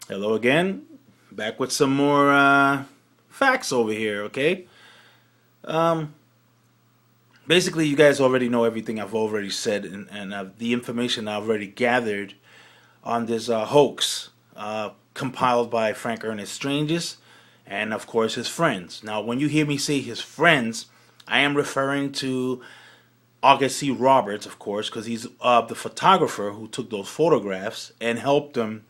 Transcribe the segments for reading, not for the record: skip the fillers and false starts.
Hello again. Back with some more facts over here, okay? Um, Basically, you guys already know everything I've already said and the information I've already gathered on this hoax compiled by Frank Ernest Stranges and, of course, his friends. Now, when you hear me say his friends, I am referring to August C. Roberts, of course, because he's the photographer who took those photographs and helped them,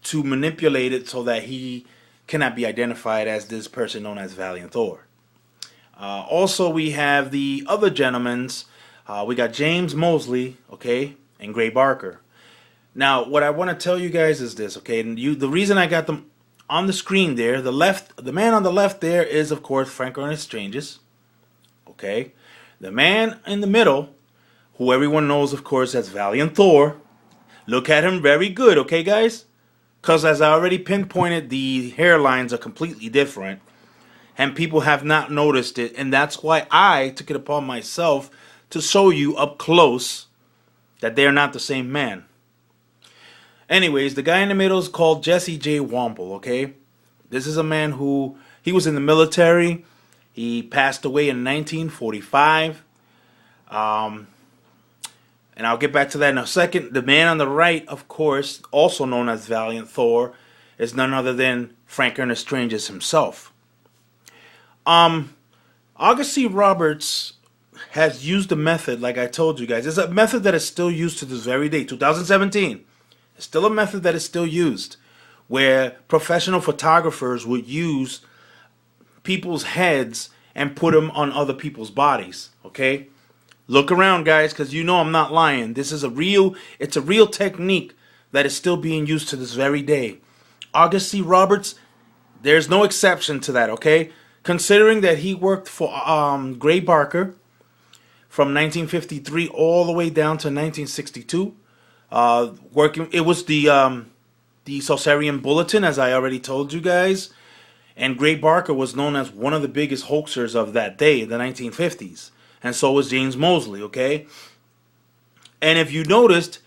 to manipulate it so that he cannot be identified as this person known as Valiant Thor. Also, we have the other gentlemen's. We got James Mosley, okay, and Gray Barker. Now, what I want to tell you guys is this, okay? And the reason I got them on the screen there, the man on the left there is, of course, Frank Ernest Stranges, okay. The man in the middle, who everyone knows, of course, as Valiant Thor. Look at him very good, okay, guys? Because as I already pinpointed, the hairlines are completely different. And people have not noticed it. And that's why I took it upon myself to show you up close that they're not the same man. Anyways, the guy in the middle is called Jesse J. Wample, okay? This is a man who, he was in the military. He passed away in 1945. And I'll get back to that in a second. The man on the right, of course, also known as Valiant Thor, is none other than Frank Ernest Stranges himself. August C. Roberts has used a method, like I told you guys. It's a method that is still used to this very day, 2017. It's still a method that is still used, where professional photographers would use people's heads and put them on other people's bodies, okay? Look around, guys, because you know I'm not lying. It's a real technique that is still being used to this very day. August C. Roberts, there's no exception to that, okay? Considering that he worked for Gray Barker from 1953 all the way down to 1962, it was the Saucerian Bulletin, as I already told you guys, and Gray Barker was known as one of the biggest hoaxers of that day, the 1950s. And so was James Mosley, okay? And if you noticed,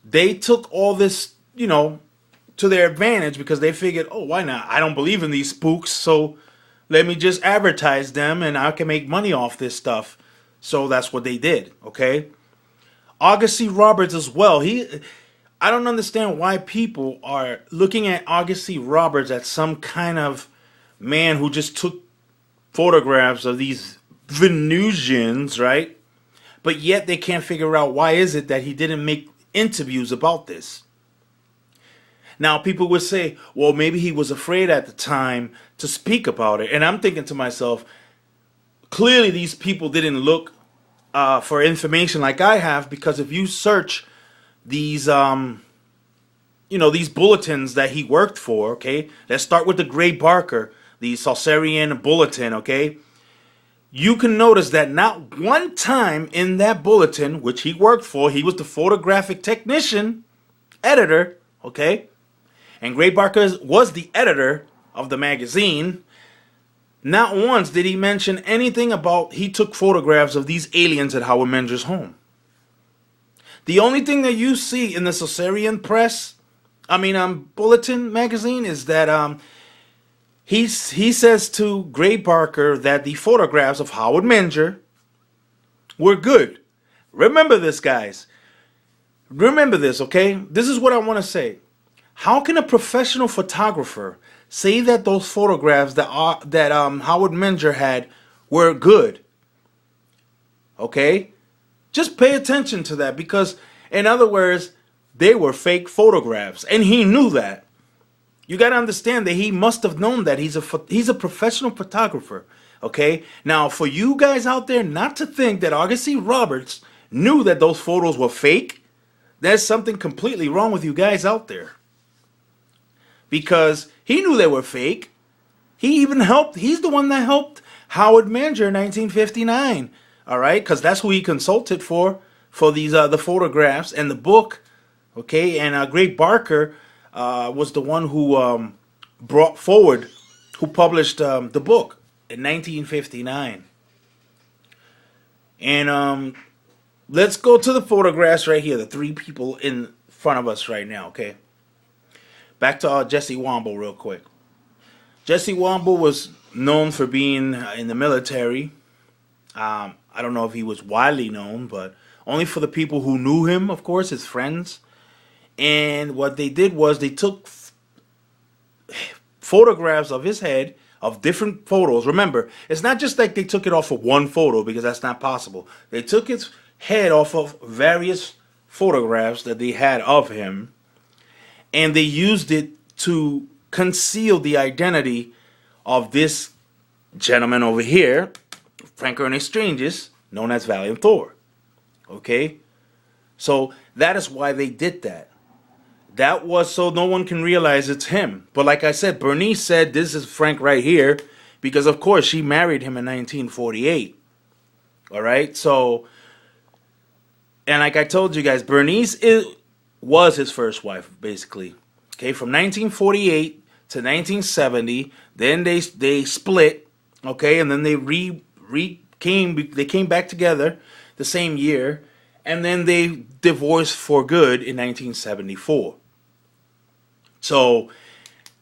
they took all this, to their advantage because they figured, oh, why not? I don't believe in these spooks, so let me just advertise them and I can make money off this stuff. So that's what they did, okay? August C. Roberts as well. I don't understand why people are looking at August C. Roberts as some kind of man who just took photographs of these Venusians, right? But yet they can't figure out why is it that he didn't make interviews about this. Now people would say, well, maybe he was afraid at the time to speak about it. And I'm thinking to myself, clearly these people didn't look for information like I have, because if you search these these bulletins that he worked for, okay? Let's start with the Gray Barker, the Saucerian Bulletin, okay? You can notice that not one time in that bulletin, which he worked for, he was the photographic technician, editor, okay? And Gray Barker was the editor of the magazine. Not once did he mention anything about he took photographs of these aliens at Howard Menger's home. The only thing that you see in the Saucerian Bulletin magazine is that he says to Gray Barker that the photographs of Howard Menger were good. Remember this, guys. Remember this, okay? This is what I want to say. How can a professional photographer say that those photographs that Howard Menger had were good? Okay? Just pay attention to that, because, in other words, they were fake photographs, and he knew that. You got to understand that he must have known that. He's a professional photographer, okay? Now, for you guys out there not to think that August C. Roberts knew that those photos were fake, there's something completely wrong with you guys out there. Because he knew they were fake. He's the one that helped Howard Menger in 1959, all right? Because that's who he consulted for these the photographs and the book, okay? And Gray Barker was the one who who published the book in 1959. And let's go to the photographs right here, the three people in front of us right now, okay? back to Jesse Womble real quick. Jesse Womble was known for being in the military. I don't know if he was widely known, but only for the people who knew him, of course, his friends. And what they did was they took photographs of his head, of different photos. Remember, it's not just like they took it off of one photo, because that's not possible. They took his head off of various photographs that they had of him, and they used it to conceal the identity of this gentleman over here, Frank Ernest Stranges, known as Valiant Thor. Okay? So that is why they did that. That was so no one can realize it's him. But like I said, Bernice said this is Frank right here because, of course, she married him in 1948. All right? So, and like I told you guys, Bernice was his first wife, basically. Okay, from 1948 to 1970. Then they split. Okay, and then they came back together the same year. And then they divorced for good in 1974. So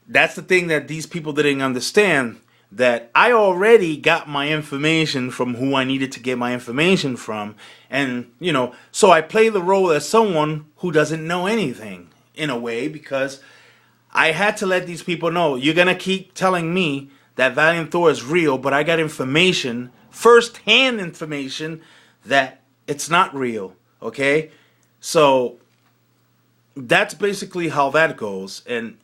that's the thing that these people didn't understand, that I already got my information from who I needed to get my information from. And, you know, so I play the role as someone who doesn't know anything in a way, because I had to let these people know, you're going to keep telling me that Valiant Thor is real, but I got information, first-hand information, that it's not real. Okay? So that's basically how that goes. And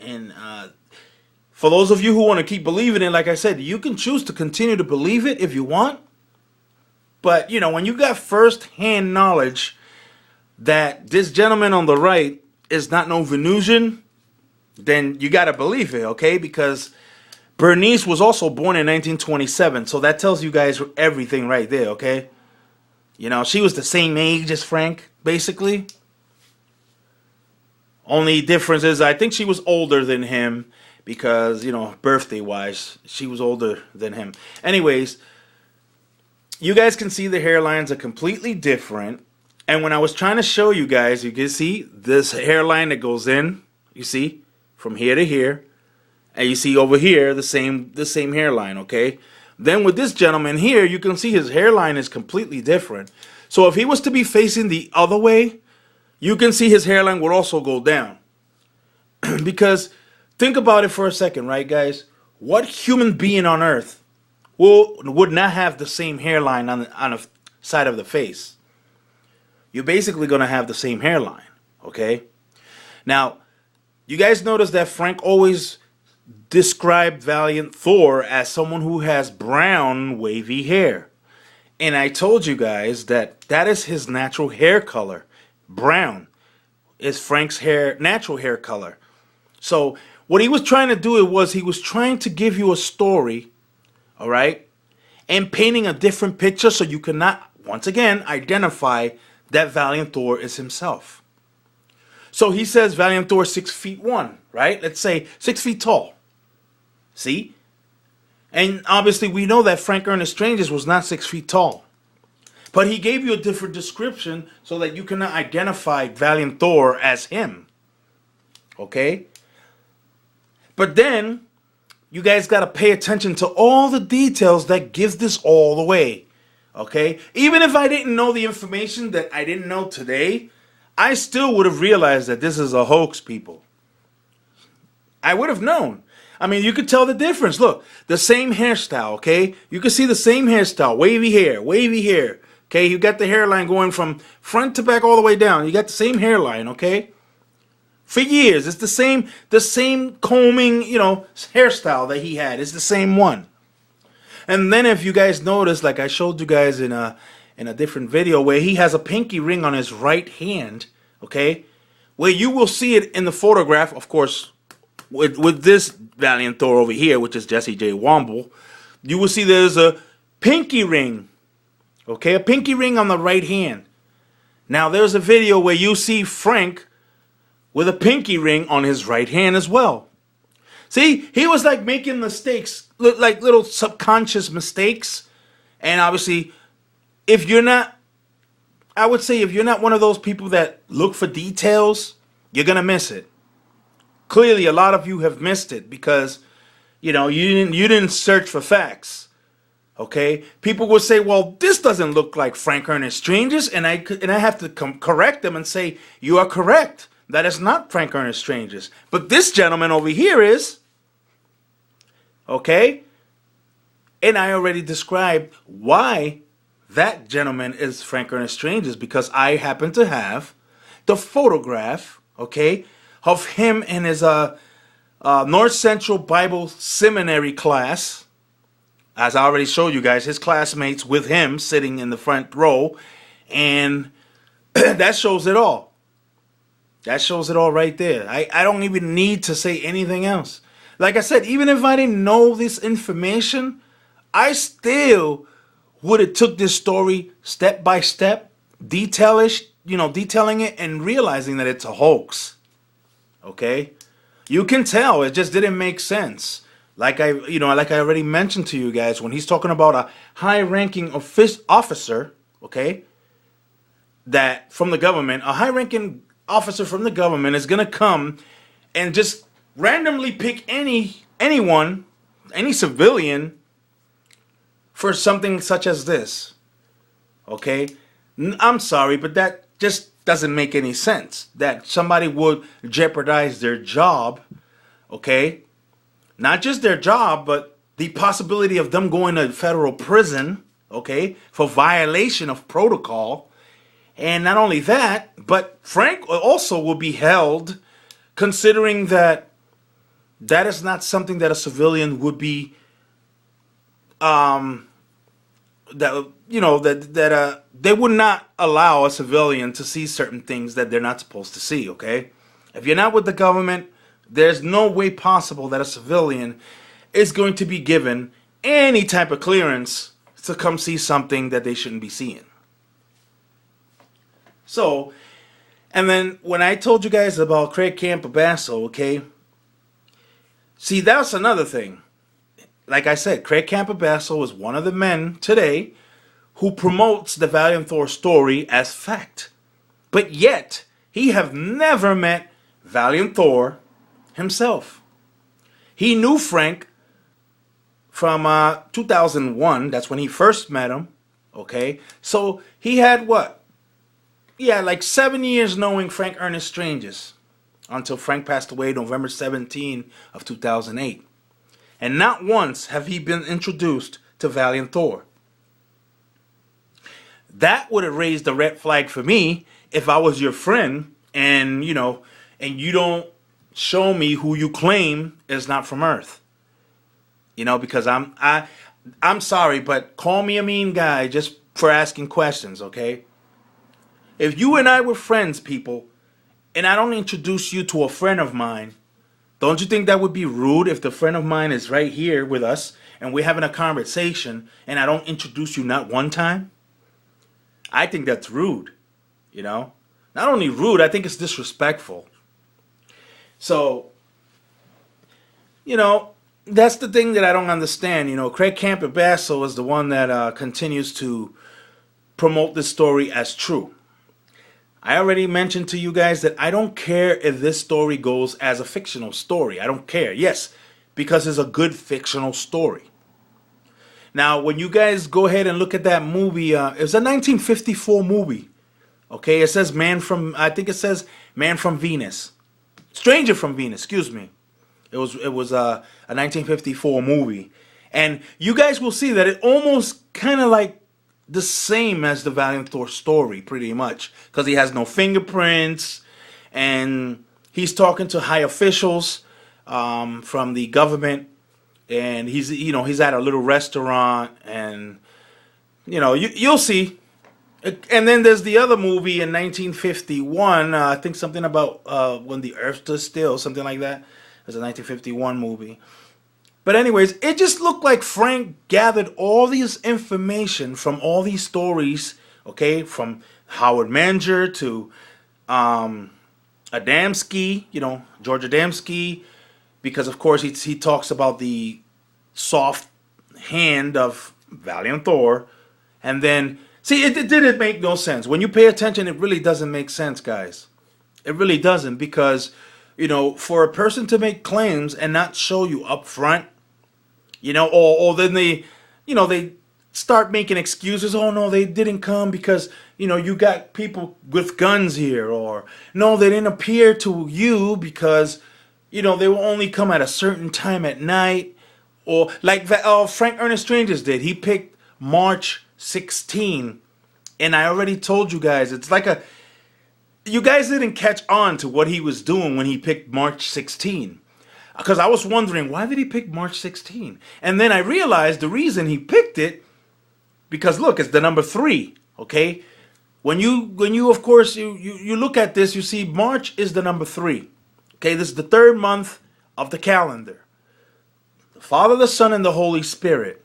for those of you who want to keep believing it, like I said, you can choose to continue to believe it if you want. But, you know, when you got first-hand knowledge that this gentleman on the right is not no Venusian, then you got to believe it, okay? Because Bernice was also born in 1927, so that tells you guys everything right there, okay? You know, she was the same age as Frank, basically. Only difference is I think she was older than him because, you know, birthday-wise, she was older than him. Anyways, you guys can see the hairlines are completely different. And when I was trying to show you guys, you can see this hairline that goes in, you see, from here to here. And you see over here the same hairline, okay? Then with this gentleman here, you can see his hairline is completely different. So if he was to be facing the other way, you can see his hairline would also go down. Because think about it for a second, right, guys? What human being on earth would not have the same hairline on the side of the face? You're basically going to have the same hairline, okay? Now, you guys notice that Frank always described Valiant Thor as someone who has brown, wavy hair. And I told you guys that that is his natural hair color. Brown is Frank's natural hair color. So what he was trying to do was he was trying to give you a story, all right, and painting a different picture so you cannot, once again, identify that Valiant Thor is himself. So he says Valiant Thor 6'1", right? Let's say 6 feet tall. See? And obviously we know that Frank Ernest Stranges was not 6 feet tall. But he gave you a different description so that you cannot identify Valiant Thor as him. Okay? But then, you guys got to pay attention to all the details that gives this all the way. Okay? Even if I didn't know the information that I didn't know today, I still would have realized that this is a hoax, people. I would have known. I mean, you could tell the difference. Look, the same hairstyle, okay? You can see the same hairstyle. Wavy hair, wavy hair. Okay, you got the hairline going from front to back all the way down. You got the same hairline, okay? For years, it's the same combing, you know, hairstyle that he had. It's the same one. And then if you guys notice, like I showed you guys in a different video, where he has a pinky ring on his right hand, okay? Where you will see it in the photograph, of course, with this Valiant Thor over here, which is Jesse J. Womble, you will see there's a pinky ring. Okay, a pinky ring on the right hand. Now there's a video where you see Frank with a pinky ring on his right hand as well. See, he was like making mistakes, like little subconscious mistakes. And obviously, if you're not, I would say if you're not one of those people that look for details, you're going to miss it. clearly a lot of you have missed it because, you didn't search for facts. Okay, people will say, "Well, this doesn't look like Frank Ernest Stranges," and I have to correct them and say, "You are correct. That is not Frank Ernest Stranges, but this gentleman over here is." Okay, and I already described why that gentleman is Frank Ernest Stranges, because I happen to have the photograph, okay, of him in his North Central Bible Seminary class. As I already showed you guys, his classmates with him sitting in the front row, and that shows it all. That shows it all right there. I don't even need to say anything else. Like I said, even if I didn't know this information, I still would have took this story step by step, detailing it and realizing that it's a hoax. Okay? You can tell it just didn't make sense. Like I already mentioned to you guys, when he's talking about a high-ranking officer, okay, that from the government, a high-ranking officer from the government is gonna come and just randomly pick anyone, any civilian, for something such as this. Okay, I'm sorry, but that just doesn't make any sense. That somebody would jeopardize their job, okay? Not just their job, but the possibility of them going to federal prison, okay, for violation of protocol. And not only that, but Frank also will be held, considering that that is not something that a civilian would be, they would not allow a civilian to see certain things that they're not supposed to see, okay? If you're not with the government, there's no way possible that a civilian is going to be given any type of clearance to come see something that they shouldn't be seeing. So, and then when I told you guys about Craig Campobasso, okay, see, that's another thing. Like I said, Craig Campobasso is one of the men today who promotes the Valiant Thor story as fact. But yet, he have never met Valiant Thor himself. He knew Frank from 2001. That's when he first met him. Okay, so he had what? Yeah, like 7 years knowing Frank Ernest Stranges until Frank passed away November 17 of 2008. And not once have he been introduced to Valiant Thor. That would have raised a red flag for me if I was your friend and you don't show me who you claim is not from Earth. Because I'm sorry, but call me a mean guy just for asking questions, okay? If you and I were friends, people, and I don't introduce you to a friend of mine, don't you think that would be rude if the friend of mine is right here with us and we're having a conversation and I don't introduce you not one time? I think that's rude, Not only rude, I think it's disrespectful. So, that's the thing that I don't understand. Craig Campobasso is the one that continues to promote this story as true. I already mentioned to you guys that I don't care if this story goes as a fictional story. I don't care. Yes, because it's a good fictional story. Now, when you guys go ahead and look at that movie, it was a 1954 movie. Okay, it says I think it says Man from Venus. Stranger from Venus, excuse me. It was a 1954 movie. And you guys will see that it almost kind of like the same as the Valiant Thor story, pretty much, because he has no fingerprints, and he's talking to high officials from the government, and he's at a little restaurant, and you'll see. And then there's the other movie in 1951. I think something about when the Earth stood still, something like that. It's a 1951 movie. But anyways, it just looked like Frank gathered all this information from all these stories, okay, from Howard Manger to Adamski, George Adamski, because of course he talks about the soft hand of Valiant Thor, and then see it didn't make no sense. When you pay attention, it really doesn't make sense, guys. It really doesn't, because for a person to make claims and not show you up front, or then they start making excuses. Oh no, they didn't come because you got people with guns here, or no, they didn't appear to you because they will only come at a certain time at night, or like Frank Ernest Stranges did. He picked March 16, and I already told you guys it's like you guys didn't catch on to what he was doing when he picked March 16. Because I was wondering, why did he pick March 16? And then I realized the reason he picked it, because look, it's the number 3, okay? When you of course, you look at this, you see March is the number 3. Okay, this is the 3rd month of the calendar. The Father, the Son, and the Holy Spirit.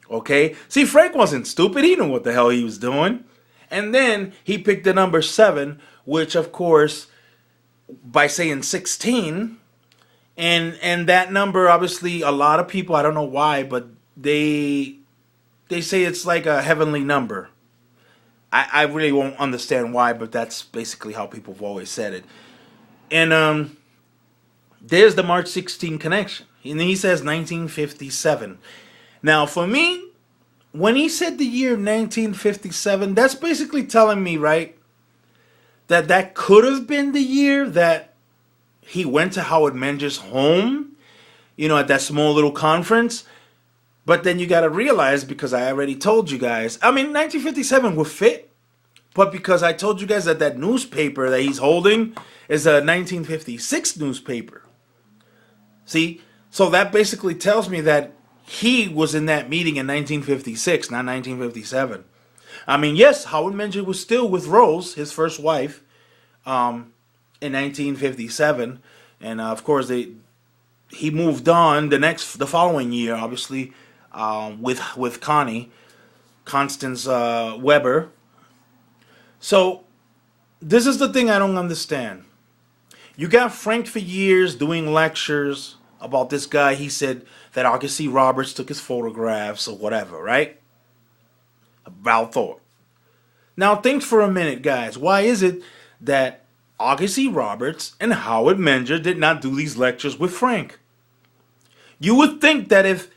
Okay? See, Frank wasn't stupid. He knew what the hell he was doing. And then he picked the number 7, which of course, by saying 16, and that number, obviously, a lot of people, I don't know why, but they say it's like a heavenly number. I really won't understand why, but that's basically how people have always said it. And there's the March 16 connection. And he says 1957. Now, for me, when he said the year 1957, that's basically telling me, right, that could have been the year that he went to Howard Menger's home, at that small little conference. But then you got to realize, because I already told you guys, 1957 would fit, but because I told you guys that newspaper that he's holding is a 1956 newspaper. See? So that basically tells me that he was in that meeting in 1956, not 1957. Yes, Howard Menger was still with Rose, his first wife, in 1957. And of course, he moved on the following year, obviously, with Constance Weber. So this is the thing I don't understand. You got Frank for years doing lectures about this guy. He said that August C. Roberts took his photographs or whatever, right? Valiant Thor. Now think for a minute, guys. Why is it that August C. Roberts and Howard Menger did not do these lectures with Frank? You would think that if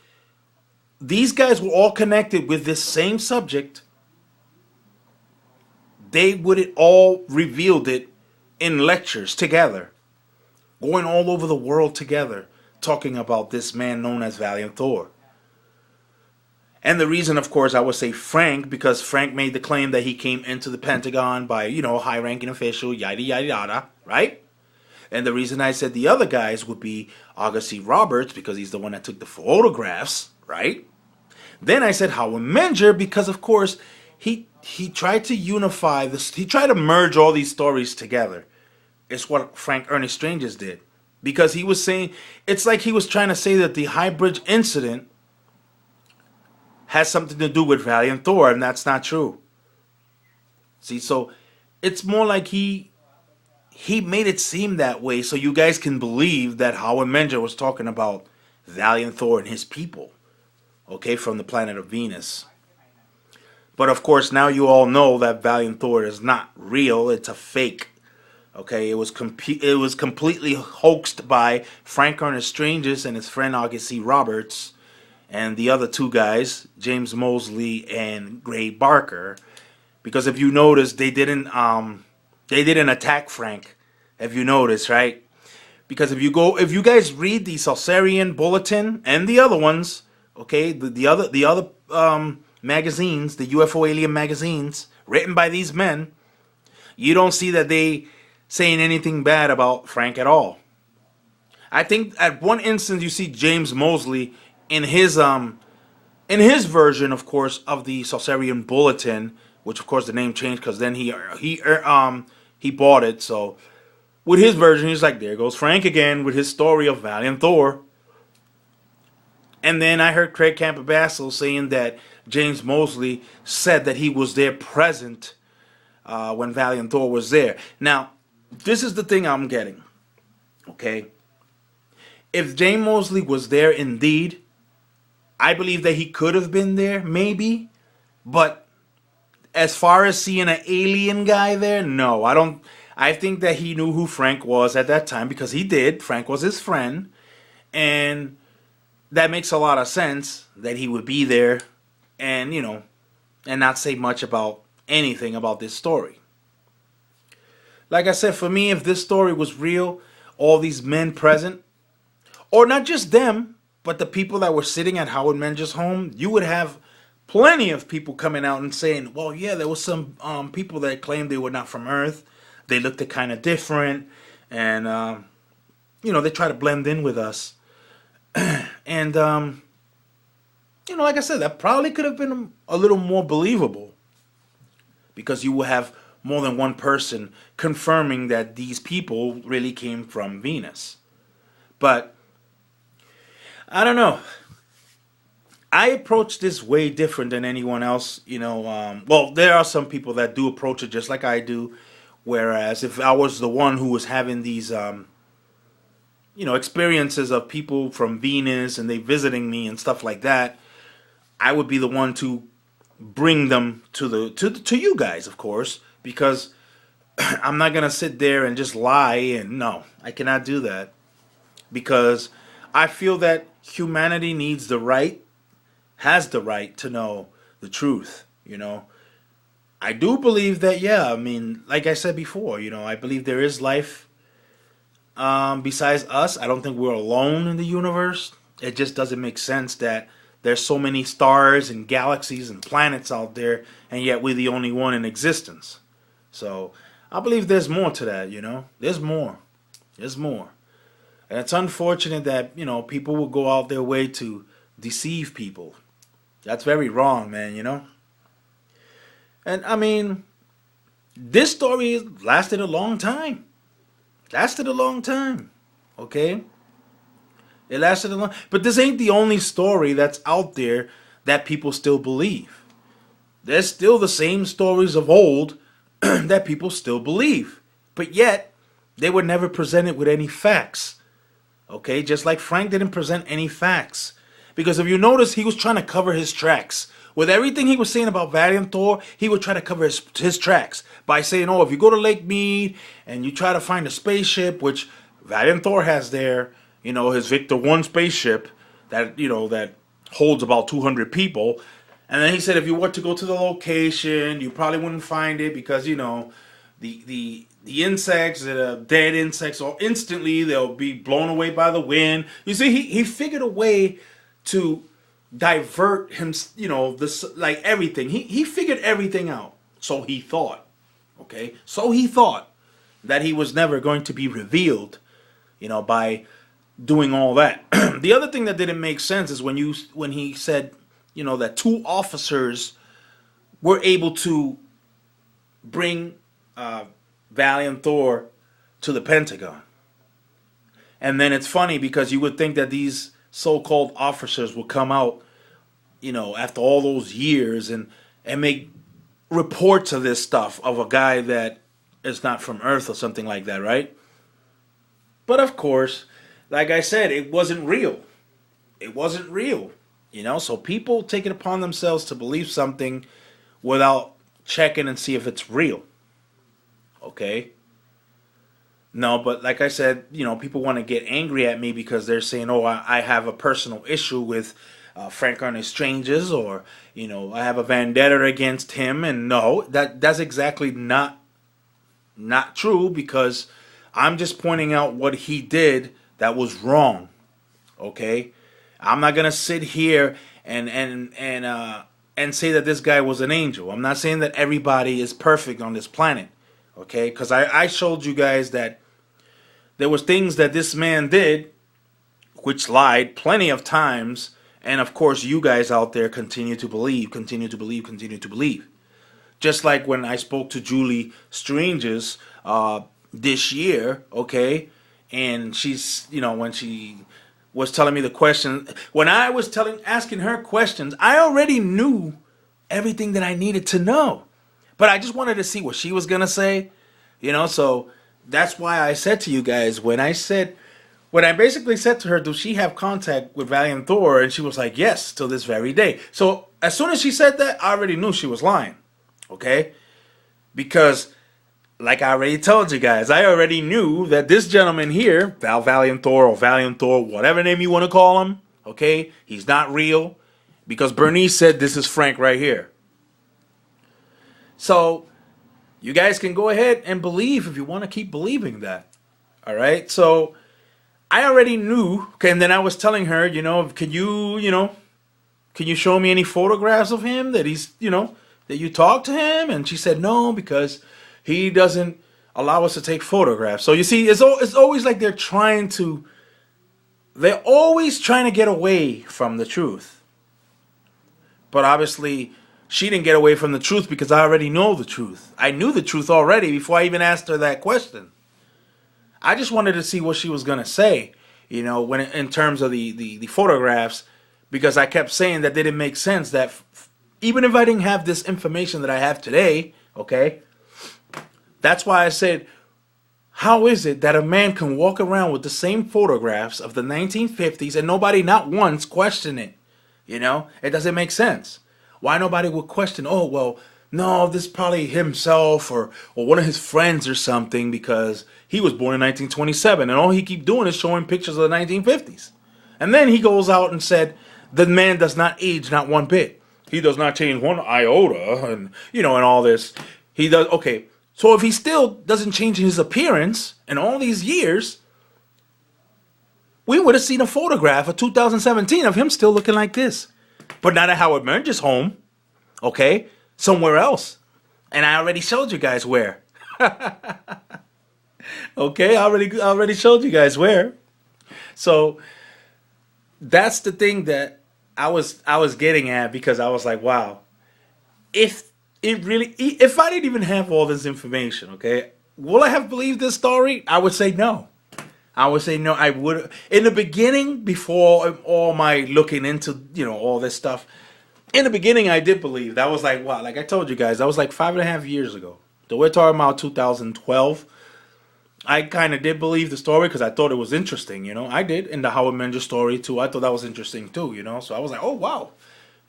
these guys were all connected with this same subject, they would have all revealed it in lectures together, going all over the world together, talking about this man known as Valiant Thor. And the reason, of course, I would say Frank, because Frank made the claim that he came into the Pentagon by, high-ranking official, yada, yada, yada, right? And the reason I said the other guys would be August C. Roberts, because he's the one that took the photographs, right? Then I said Howard Menger, because, of course, he tried to unify this. He tried to merge all these stories together. It's what Frank Ernest Stranges did. Because he was saying, it's like he was trying to say that the High Bridge incident has something to do with Valiant Thor, and that's not true. See, so it's more like he made it seem that way so you guys can believe that Howard Menger was talking about Valiant Thor and his people, okay, from the planet of Venus. But of course, now you all know that Valiant Thor is not real. It's a fake. Okay, it was completely hoaxed by Frank Ernest Stranges and his friend August C. Roberts, and the other two guys, James Mosley and Gray Barker, because if you notice, they didn't attack Frank. If you notice, right? Because if you guys read the Salsarian Bulletin and the other ones, okay, the other magazines, the UFO alien magazines written by these men, you don't see that they saying anything bad about Frank at all. I think at one instance you see James Mosley in his version, of course, of the Salsarian Bulletin, which of course the name changed because then he bought it. So with his version, he's like, there goes Frank again with his story of Valiant Thor. And then I heard Craig Campbell saying that James Mosley said that he was there present when Valiant Thor was there. Now, this is the thing I'm getting, okay? If James Mosley was there indeed, I believe that he could have been there, maybe. But as far as seeing an alien guy there, no, I I think that he knew who Frank was at that time because he did. Frank was his friend. And that makes a lot of sense that he would be there and, and not say much about anything about this story. Like I said, for me, if this story was real, all these men present, or not just them, but the people that were sitting at Howard Menger's home, you would have plenty of people coming out and saying, well, yeah, there was some people that claimed they were not from Earth. They looked kind of different. And, they try to blend in with us. And, like I said, that probably could have been a little more believable. Because you will have more than one person confirming that these people really came from Venus. But, I don't know. I approach this way different than anyone else. Well, there are some people that do approach it just like I do. Whereas if I was the one who was having these, experiences of people from Venus and they visiting me and stuff like that, I would be the one to bring them to you guys, of course, because I'm not gonna sit there and just lie. And no, I cannot do that because I feel that humanity has the right to know the truth. I do believe that. Yeah, I mean, like I said before, I believe there is life besides us. I don't think we're alone in the universe. It just doesn't make sense that there's so many stars and galaxies and planets out there, and yet we're the only one in existence. So I believe there's more to that, There's more. There's more. And it's unfortunate that, people will go out their way to deceive people. That's very wrong, man, And I mean, this story lasted a long time. Okay? It lasted a long, but this ain't the only story that's out there that people still believe. There's still the same stories of old that people still believe. But yet, they were never presented with any facts. Okay? Just like Frank didn't present any facts. Because if you notice, he was trying to cover his tracks. With everything he was saying about Valiant Thor, he would try to cover his tracks by saying, if you go to Lake Mead and you try to find a spaceship, which Valiant Thor has there, his Victor 1 spaceship that, that holds about 200 people. And then he said if you were to go to the location, you probably wouldn't find it because, the insects, the dead insects, or instantly they'll be blown away by the wind. You see, he figured a way to divert him, this, like everything. He figured everything out. So he thought, okay? So he thought that he was never going to be revealed, by doing all that. The other thing that didn't make sense is when he said, that 2 officers were able to bring Valiant Thor to the Pentagon. And then it's funny because you would think that these so-called officers will come out, after all those years and make reports of this stuff of a guy that is not from Earth or something like that, right? But of course, like I said, it wasn't real. It wasn't real, So people take it upon themselves to believe something without checking and see if it's real. Okay? No, but like I said, people want to get angry at me because they're saying, I have a personal issue with Frank Ernest Stranges, or, I have a vendetta against him. And no, that's exactly not true, because I'm just pointing out what he did that was wrong. Okay? I'm not going to sit here and say that this guy was an angel. I'm not saying that everybody is perfect on this planet. Okay? Because I showed you guys that there was things that this man did which lied plenty of times, and of course you guys out there continue to believe. Just like when I spoke to Julie Stranges this year, okay, and she's, when she was telling me the question, when I was asking her questions, I already knew everything that I needed to know, but I just wanted to see what she was gonna say, so that's why I said to you guys, when I basically said to her, does she have contact with Valiant Thor? And she was like, yes, till this very day. So as soon as she said that, I already knew she was lying. Okay? Because like I already told you guys, I already knew that this gentleman here, Valiant Thor or Valiant Thor, whatever name you want to call him, okay, he's not real because Bernice said this is Frank right here. So you guys can go ahead and believe if you want to keep believing that. All right. So I already knew. Okay, and then I was telling her, can you show me any photographs of him that that you talked to him? And she said no because he doesn't allow us to take photographs. So you see, it's always like they're always trying to get away from the truth. But obviously, she didn't get away from the truth because I already know the truth. I knew the truth already before I even asked her that question. I just wanted to see what she was going to say, when in terms of the photographs, because I kept saying that they didn't make sense, that even if I didn't have this information that I have today, okay, that's why I said, how is it that a man can walk around with the same photographs of the 1950s and nobody not once question it? It doesn't make sense. Why nobody would question, oh, well, no, this is probably himself or one of his friends or something because he was born in 1927 and all he keep doing is showing pictures of the 1950s. And then he goes out and said, the man does not age not one bit. He does not change one iota and, and all this. He does, okay. So if he still doesn't change his appearance in all these years, we would have seen a photograph of 2017 of him still looking like this. But not at Howard Merge's home, okay? Somewhere else. And I already showed you guys where. Okay, I already showed you guys where. So that's the thing that I was getting at, because I was like, wow, if I didn't even have all this information, okay, will I have believed this story? I would say no. I would say no. I would, in the beginning, before all my looking into, all this stuff, in the beginning, I did believe. That was like, wow, like I told you guys, that was like 5.5 years ago. So we're talking about 2012. I kind of did believe the story because I thought it was interesting, I did, in the Howard Menger story, too. I thought that was interesting, too, So I was like, oh, wow.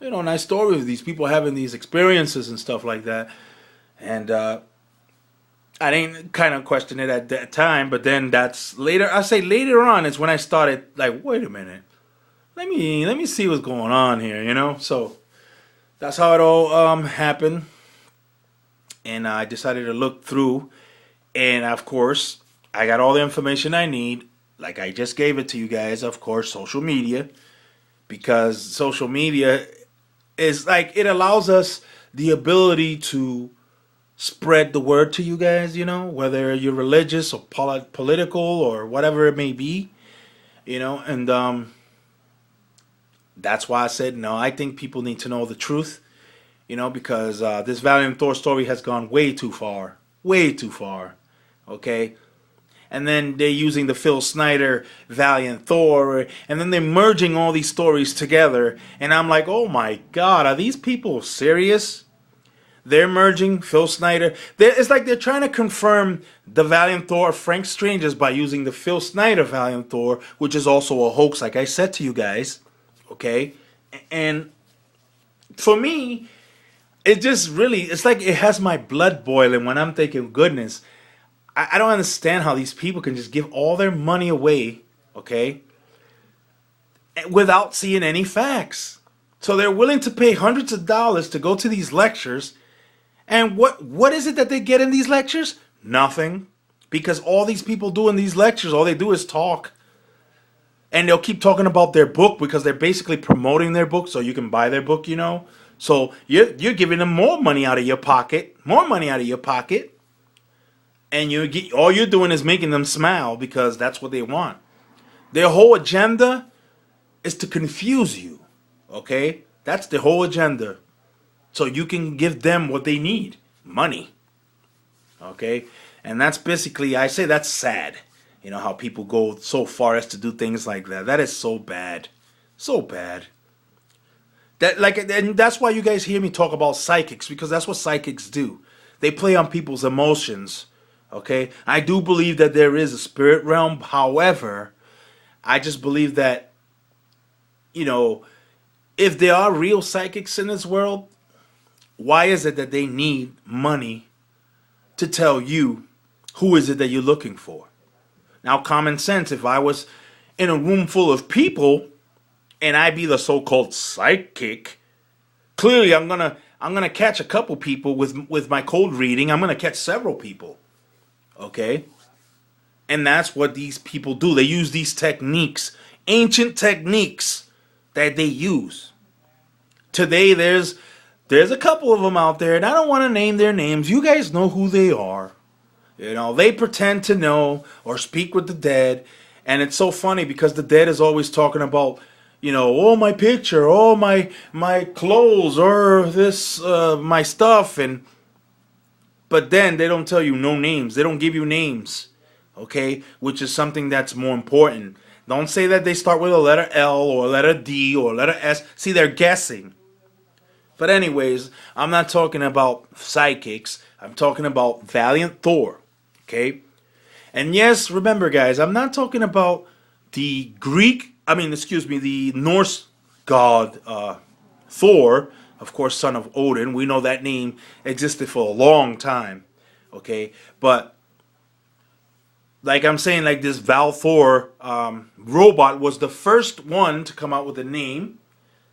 Nice story of these people having these experiences and stuff like that. And I didn't kind of question it at that time, but then that's later. I say later on is when I started, like, wait a minute. Let me see what's going on here, So that's how it all happened. And I decided to look through. And, of course, I got all the information I need. Like I just gave it to you guys, of course, social media. Because social media is like, it allows us the ability to spread the word to you guys, whether you're religious or political or whatever it may be, and that's why I said, no, I think people need to know the truth, because this Valiant Thor story has gone way too far, okay? And then they're using the Phil Snyder Valiant Thor, and then they're merging all these stories together, and I'm like, oh my God, are these people serious? They're merging Phil Snyder. It's like they're trying to confirm the Valiant Thor of Frank Stranges by using the Phil Snyder Valiant Thor, which is also a hoax, like I said to you guys. Okay? And for me, it just really, it's like it has my blood boiling when I'm thinking, goodness, I don't understand how these people can just give all their money away, okay, without seeing any facts. So they're willing to pay hundreds of dollars to go to these lectures. And what is it that they get in these lectures? Nothing. Because all these people do in these lectures, all they do is talk. And they'll keep talking about their book because they're basically promoting their book so you can buy their book, So you're giving them more money out of your pocket. And all you're doing is making them smile because that's what they want. Their whole agenda is to confuse you. Okay? That's the whole agenda. So you can give them what they need, money. Okay? And that's basically, I say that's sad. How people go so far as to do things like that. That is so bad. So bad. And that's why you guys hear me talk about psychics, because that's what psychics do. They play on people's emotions. Okay? I do believe that there is a spirit realm. However, I just believe that, if there are real psychics in this world, why is it that they need money to tell you who is it that you're looking for. Now, common sense, if I was in a room full of people and I be the so-called psychic, clearly I'm gonna catch a couple people with my cold reading. I'm gonna catch several people. Okay? And that's what these people do. They use these techniques, ancient techniques that they use. Today there's a couple of them out there, and I don't want to name their names. You guys know who they are. You know, they pretend to know or speak with the dead, and it's so funny because the dead is always talking about, you know, oh, my picture, oh, my clothes, or this my stuff, but then they don't tell you no names. They don't give you names, okay, which is something that's more important. Don't say that they start with a letter L or a letter D or a letter S. See, they're guessing. But anyways, I'm not talking about psychics. I'm talking about Valiant Thor. Okay? And yes, remember guys, I'm not talking about the the Norse god Thor, of course, son of Odin. We know that name existed for a long time. Okay? But like I'm saying, like this Val Thor robot was the first one to come out with a name,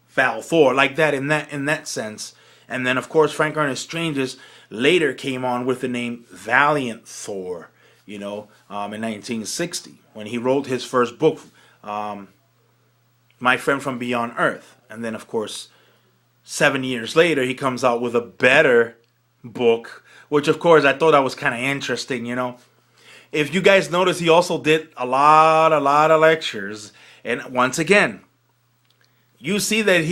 Val Thor, like that in that sense. And then of course Frank Ernest Stranges later came on with the name Valiant Thor, you know, in 1960 when he wrote his first book, My Friend from Beyond Earth. And then of course 7 years later he comes out with a better book, which of course I thought that was kind of interesting, you know. If you guys notice, he also did a lot of lectures, and once again, you see that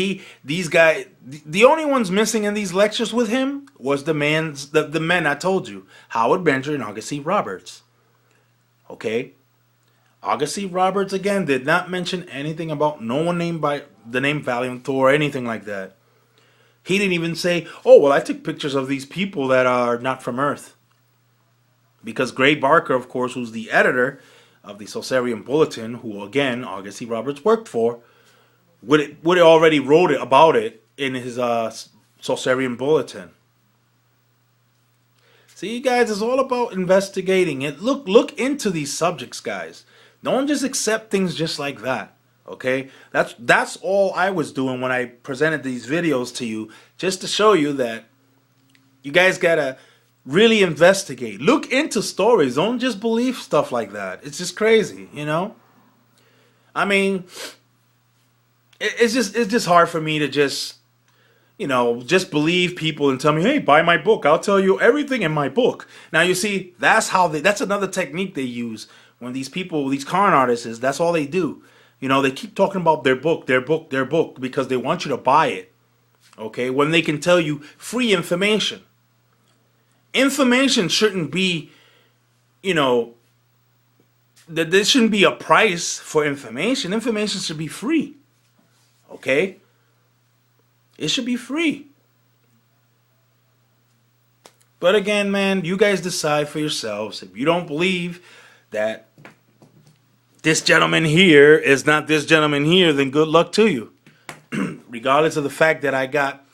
these guys, the only ones missing in these lectures with him was the men I told you, Howard Bencher and August C. Roberts. Okay, August C. Roberts again did not mention anything about no one named by the name Valiant Thor or anything like that. He didn't even say, "Oh well, I took pictures of these people that are not from Earth." Because Gray Barker, of course, who's the editor of the Solsarian Bulletin, who again August C. Roberts worked for, would already wrote it about it in his Solsarian Bulletin. See, guys, it's all about investigating it. Look into these subjects, guys. Don't just accept things just like that. Okay, that's all I was doing when I presented these videos to you, just to show you that you guys gotta really investigate. Look into stories. Don't just believe stuff like that. It's just crazy, you know. I mean, it's just hard for me to just, you know, just believe people and tell me, hey, buy my book. I'll tell you everything in my book. Now you see, that's another technique they use when these people, these con artists, that's all they do. You know, they keep talking about their book because they want you to buy it. Okay, when they can tell you free information. Information shouldn't be, you know, there shouldn't be a price for information. Information should be free. Okay? It should be free. But again, man, you guys decide for yourselves. If you don't believe that this gentleman here is not this gentleman here, then good luck to you. Regardless of the fact that I got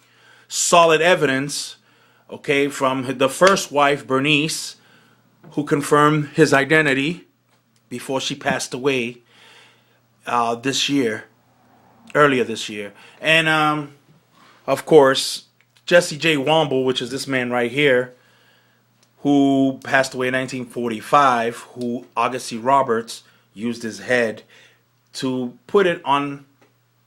solid evidence, okay, from the first wife, Bernice, who confirmed his identity before she passed away earlier this year. And, of course, Jesse J. Womble, which is this man right here, who passed away in 1945, who August C. Roberts used his head to put it on,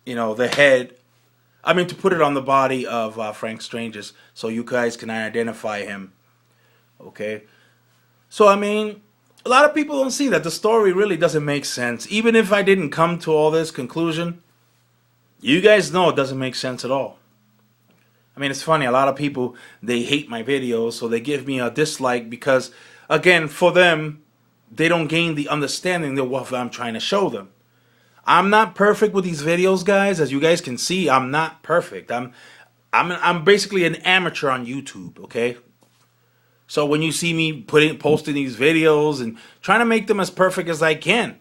you know, to put it on the body of Frank Stranges, so you guys can identify him. Okay? So, I mean, a lot of people don't see that. The story really doesn't make sense. Even if I didn't come to all this conclusion, you guys know it doesn't make sense at all. I mean, it's funny. A lot of people, they hate my videos, so they give me a dislike because, again, for them, they don't gain the understanding of what I'm trying to show them. I'm not perfect with these videos, guys. As you guys can see, I'm not perfect. I'm basically an amateur on YouTube, okay? So when you see me posting these videos and trying to make them as perfect as I can,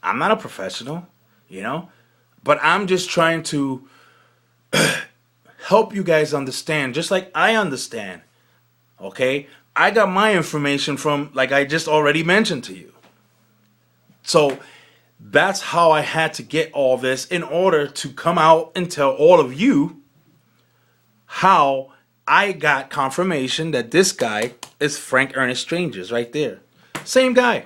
I'm not a professional, you know? But I'm just trying to help you guys understand, just like I understand, okay? I got my information from, like I just already mentioned to you. So that's how I had to get all this in order to come out and tell all of you how I got confirmation that this guy is Frank Ernest Stranges right there. Same guy.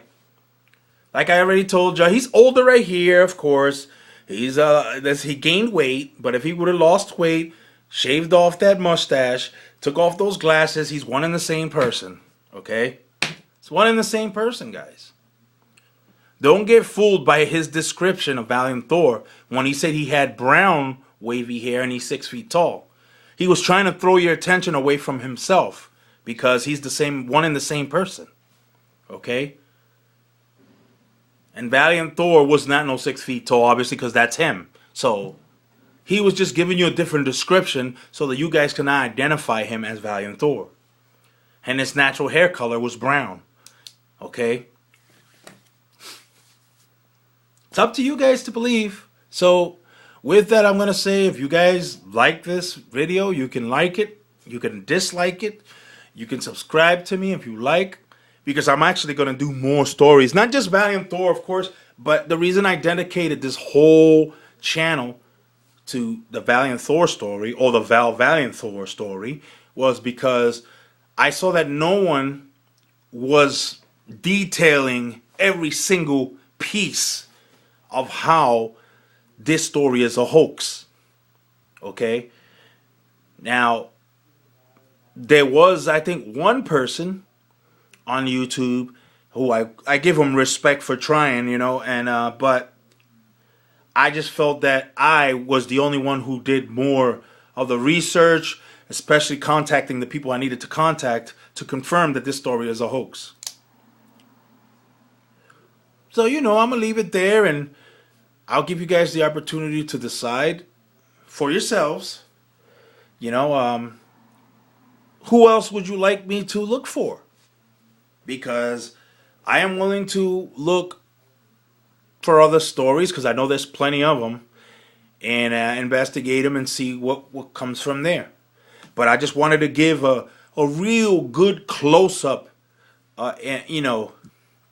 Like I already told you, he's older right here, of course. He gained weight, but if he would have lost weight, shaved off that mustache, took off those glasses, he's one and the same person. Okay? It's one and the same person, guys. Don't get fooled by his description of Valiant Thor when he said he had brown wavy hair and he's 6 feet tall. He was trying to throw your attention away from himself because he's the same one and the same person. Okay? And Valiant Thor was not no 6 feet tall, obviously, because that's him. So he was just giving you a different description so that you guys can identify him as Valiant Thor. And his natural hair color was brown. Okay? It's up to you guys to believe. So with that, I'm going to say, if you guys like this video, you can like it. You can dislike it. You can subscribe to me if you like. Because I'm actually going to do more stories. Not just Valiant Thor, of course. But the reason I dedicated this whole channel to the Valiant Thor story, or the Valiant Thor story, was because I saw that no one was detailing every single piece of how this story is a hoax. Okay? Now, there was, I think, one person on YouTube who I give him respect for trying, you know, and but I just felt that I was the only one who did more of the research, especially contacting the people I needed to contact to confirm that this story is a hoax. So, you know, I'm going to leave it there, and I'll give you guys the opportunity to decide for yourselves, you know, who else would you like me to look for? Because I am willing to look for other stories, because I know there's plenty of them, and investigate them and see what comes from there. But I just wanted to give a real good close-up, you know,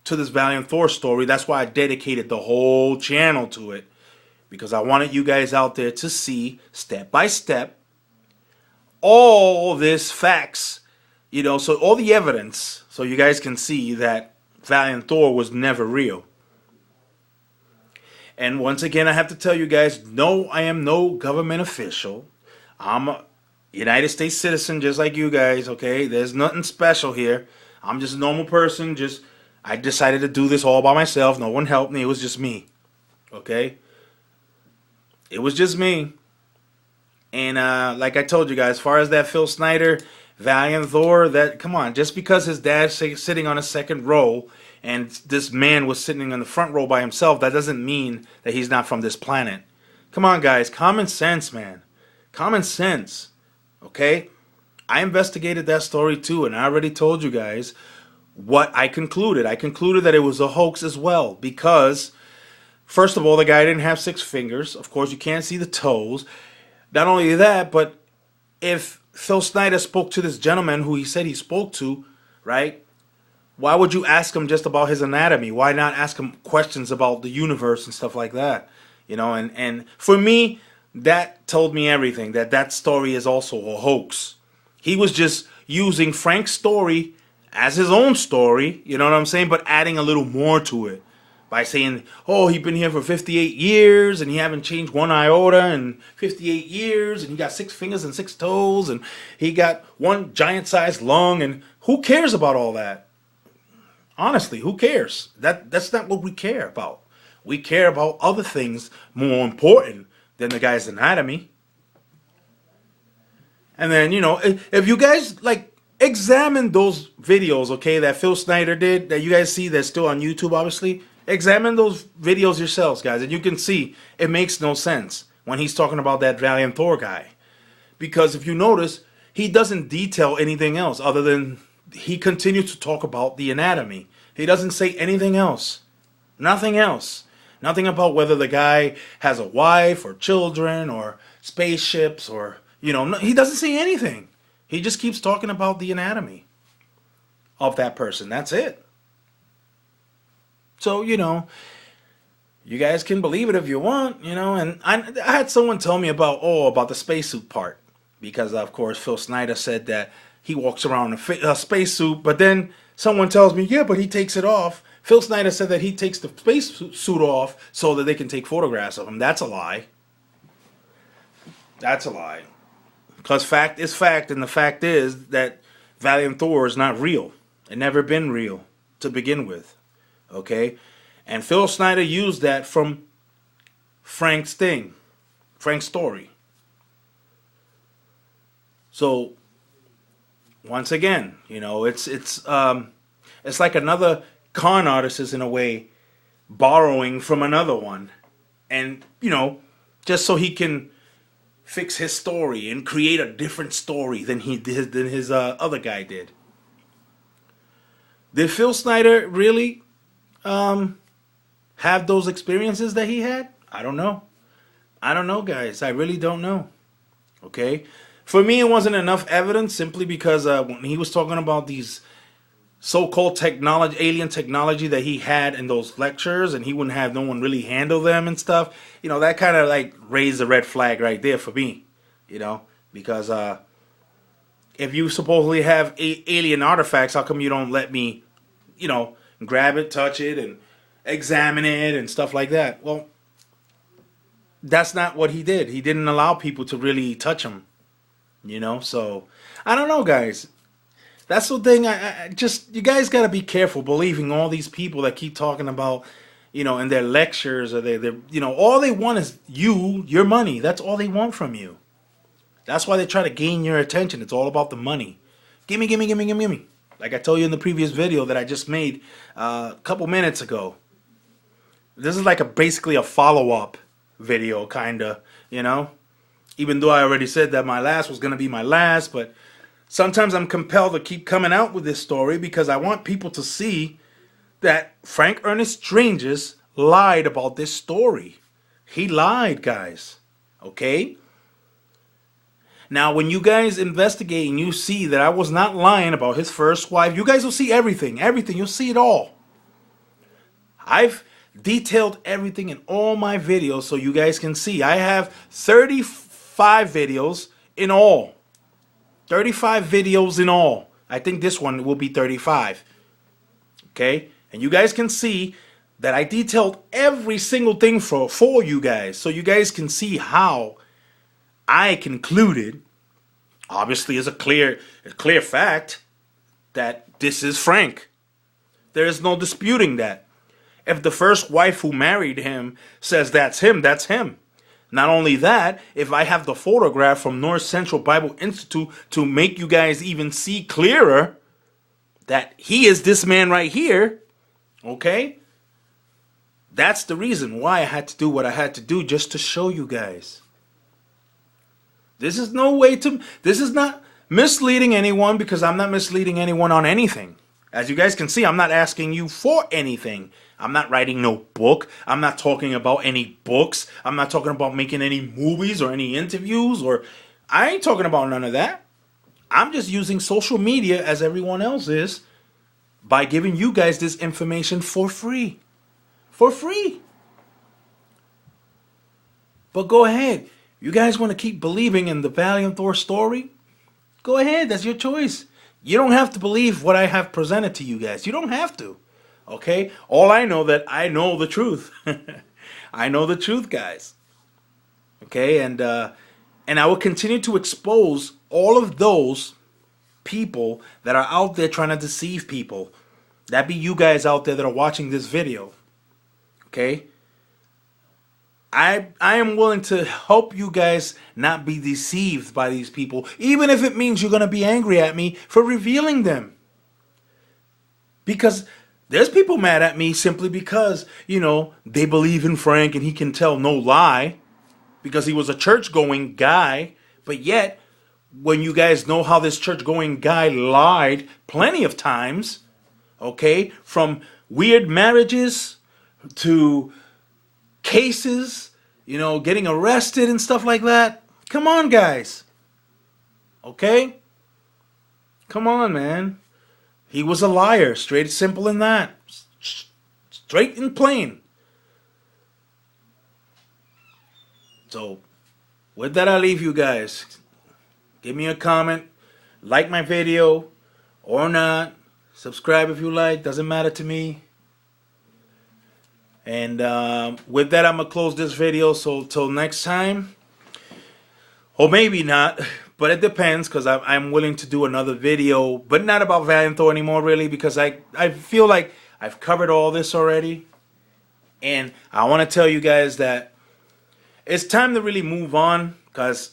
to this Valiant Thor story. That's why I dedicated the whole channel to it, because I wanted you guys out there to see, step by step, all this facts, you know, so all the evidence, so you guys can see that Valiant Thor was never real. And once again, I have to tell you guys, no, I am no government official. I'm a United States citizen just like you guys, okay? There's nothing special here. I'm just a normal person. I decided to do this all by myself. No one helped me. It was just me, okay? It was just me. And like I told you guys, as far as that Phil Snyder, Valiant Thor, that, come on, just because his dad's sitting on a second row and this man was sitting on the front row by himself, that doesn't mean that he's not from this planet. Come on, guys, common sense, man. Common sense, okay? I investigated that story too, and I already told you guys what I concluded. I concluded that it was a hoax as well, because, first of all, the guy didn't have 6 fingers. Of course, you can't see the toes. Not only that, but if Phil Snyder spoke to this gentleman who he said he spoke to, right? Why would you ask him just about his anatomy? Why not ask him questions about the universe and stuff like that? You know, and for me, that told me everything, that story is also a hoax. He was just using Frank's story as his own story, you know what I'm saying, but adding a little more to it. By saying, oh, he's been here for 58 years and he haven't changed one iota in 58 years, and he got 6 fingers and 6 toes, and he got one giant-sized lung, and who cares about all that? Honestly, who cares? That's not what we care about. We care about other things more important than the guy's anatomy. And then, you know, if you guys, like, examine those videos, okay, that Phil Snyder did, that you guys see that's still on YouTube, obviously. Examine those videos yourselves, guys, and you can see it makes no sense when he's talking about that Valiant Thor guy. Because if you notice, he doesn't detail anything else other than he continues to talk about the anatomy. He doesn't say anything else. Nothing else. Nothing about whether the guy has a wife or children or spaceships or, you know, he doesn't say anything. He just keeps talking about the anatomy. of that person. That's it. So, you guys can believe it if you want, and I had someone tell me about the spacesuit part. Because, of course, Phil Snyder said that he walks around in a spacesuit, but then someone tells me, yeah, but he takes it off. Phil Snyder said that he takes the spacesuit off so that they can take photographs of him. That's a lie. That's a lie. Because fact is fact, and the fact is that Valiant Thor is not real. It never been real to begin with. Okay? And Phil Snyder used that from Frank's story. So, once again, it's like another con artist is in a way borrowing from another one, and just so he can fix his story and create a different story than his other guy did. Did Phil Snyder really have those experiences that he had? I don't know. I don't know, guys. I really don't know. Okay? For me, it wasn't enough evidence simply because when he was talking about these so-called alien technology that he had in those lectures, and he wouldn't have no one really handle them and stuff, that kind of like raised a red flag right there for me, because if you supposedly have alien artifacts, how come you don't let me, grab it, touch it, and examine it and stuff like that? Well, that's not what he did. He didn't allow people to really touch him. So I don't know, guys. That's the thing. I just, you guys got to be careful believing all these people that keep talking about, in their lectures, or all they want is your money. That's all they want from you. That's why they try to gain your attention. It's all about the money. Gimme, gimme, gimme, gimme, gimme. Like I told you in the previous video that I just made a couple minutes ago. This is like basically a follow-up video, kinda, Even though I already said that my last was going to be my last, but sometimes I'm compelled to keep coming out with this story because I want people to see that Frank Ernest Stranges lied about this story. He lied, guys. Okay? Now, when you guys investigate and you see that I was not lying about his first wife, you guys will see everything. Everything. You'll see it all. I've detailed everything in all my videos so you guys can see. I have 35 videos in all. 35 videos in all. I think this one will be 35. Okay? And you guys can see that I detailed every single thing for you guys. So you guys can see how I concluded, obviously as a clear fact, that this is Frank. There is no disputing that. If the first wife who married him says that's him, that's him. Not only that, if I have the photograph from North Central Bible Institute to make you guys even see clearer that he is this man right here, okay? That's the reason why I had to do what I had to do, just to show you guys. This is not misleading anyone, because I'm not misleading anyone on anything. As you guys can see, I'm not asking you for anything. I'm not writing no book. I'm not talking about any books. I'm not talking about making any movies or any interviews, or I ain't talking about none of that. I'm just using social media as everyone else is by giving you guys this information for free. For free. But go ahead. You guys want to keep believing in the Valiant Thor story? Go ahead. That's your choice. You don't have to believe what I have presented to you guys. You don't have to. Okay? All I know that I know the truth. I know the truth, guys. Okay? And I will continue to expose all of those people that are out there trying to deceive people. That be you guys out there that are watching this video. Okay? I am willing to help you guys not be deceived by these people, even if it means you're going to be angry at me for revealing them. Because there's people mad at me simply because, they believe in Frank and he can tell no lie because he was a church-going guy. But yet, when you guys know how this church-going guy lied plenty of times, okay, from weird marriages to cases, getting arrested and stuff like that. Come on, guys. Okay? Come on, man. He was a liar. Straight, simple in that. Straight and plain. So, with that, I leave you guys. Give me a comment. Like my video or not. Subscribe if you like. Doesn't matter to me. And with that, I'm going to close this video. So, till next time. Or maybe not. But it depends, because I'm willing to do another video. But not about Valiant Thor anymore, really. Because I feel like I've covered all this already. And I want to tell you guys that it's time to really move on. Because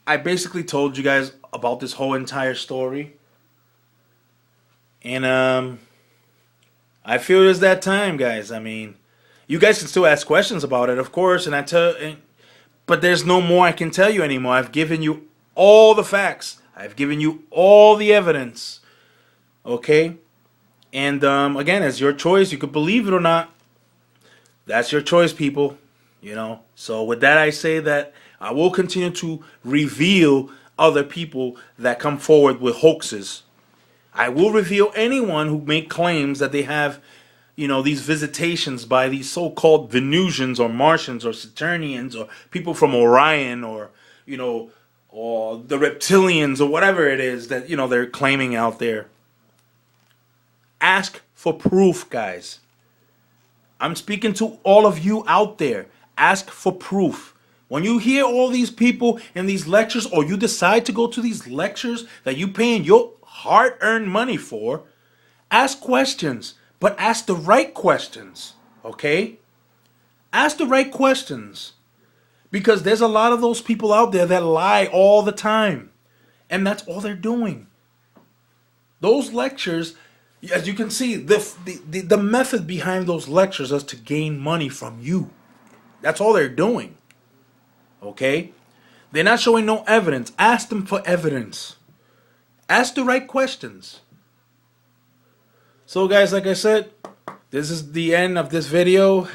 I basically told you guys about this whole entire story. And I feel it's that time, guys. I mean, you guys can still ask questions about it, of course. But there's no more I can tell you anymore. I've given you all the facts. I've given you all the evidence. Okay? And again, it's your choice. You could believe it or not. That's your choice, people. You know? So with that, I say that I will continue to reveal other people that come forward with hoaxes. I will reveal anyone who make claims that they have, you know, these visitations by these so-called Venusians or Martians or Saturnians or people from Orion, or, you know, or the reptilians or whatever it is that, you know, they're claiming out there. Ask for proof, guys. I'm speaking to all of you out there. Ask for proof. When you hear all these people in these lectures, or you decide to go to these lectures that you're paying your hard-earned money for, ask questions, but ask the right questions, okay? Ask the right questions, because there's a lot of those people out there that lie all the time, and that's all they're doing. Those lectures, as you can see, the method behind those lectures is to gain money from you. That's all they're doing. Okay? They're not showing no evidence. Ask them for evidence. Ask the right questions. So guys, like I said, this is the end of this video.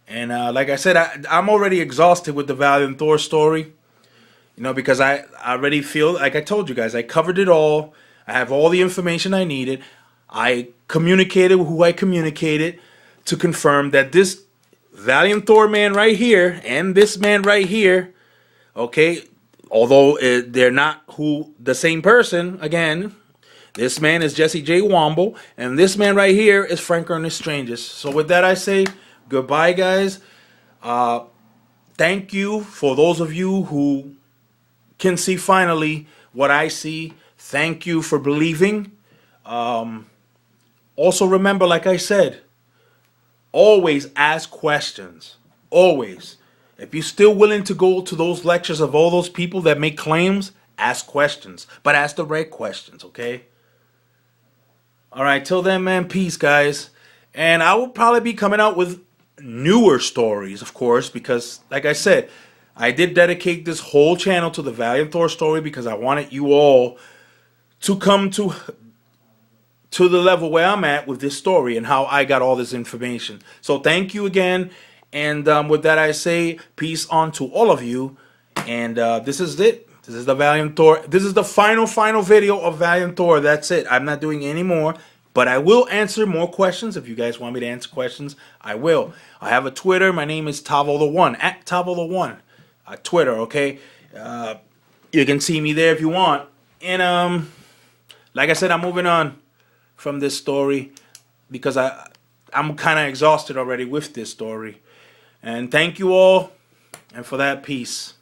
And like I said, I'm already exhausted with the Valiant Thor story. You know, because I already feel, like I told you guys, I covered it all. I have all the information I needed. I communicated with who I communicated to confirm that this Valiant Thor man right here and this man right here, okay, although they're not the same person, again, this man is Jesse J. Womble, and this man right here is Frank Ernest Stranges. So with that, I say goodbye, guys. Thank you for those of you who can see finally what I see. Thank you for believing. Also remember, like I said, always ask questions. Always. If you're still willing to go to those lectures of all those people that make claims, ask questions. But ask the right questions, okay? Alright, till then, man, peace, guys. And I will probably be coming out with newer stories, of course, because, like I said, I did dedicate this whole channel to the Valiant Thor story because I wanted you all to come to the level where I'm at with this story and how I got all this information. So thank you again. And with that, I say peace on to all of you. And this is it. This is the Valiant Thor. This is the final video of Valiant Thor. That's it. I'm not doing any more. But I will answer more questions. If you guys want me to answer questions, I will. I have a Twitter. My name is Tavo the1. At Tavo the1. Twitter, okay? You can see me there if you want. And like I said, I'm moving on from this story because I'm kind of exhausted already with this story. And thank you all. And for that, peace.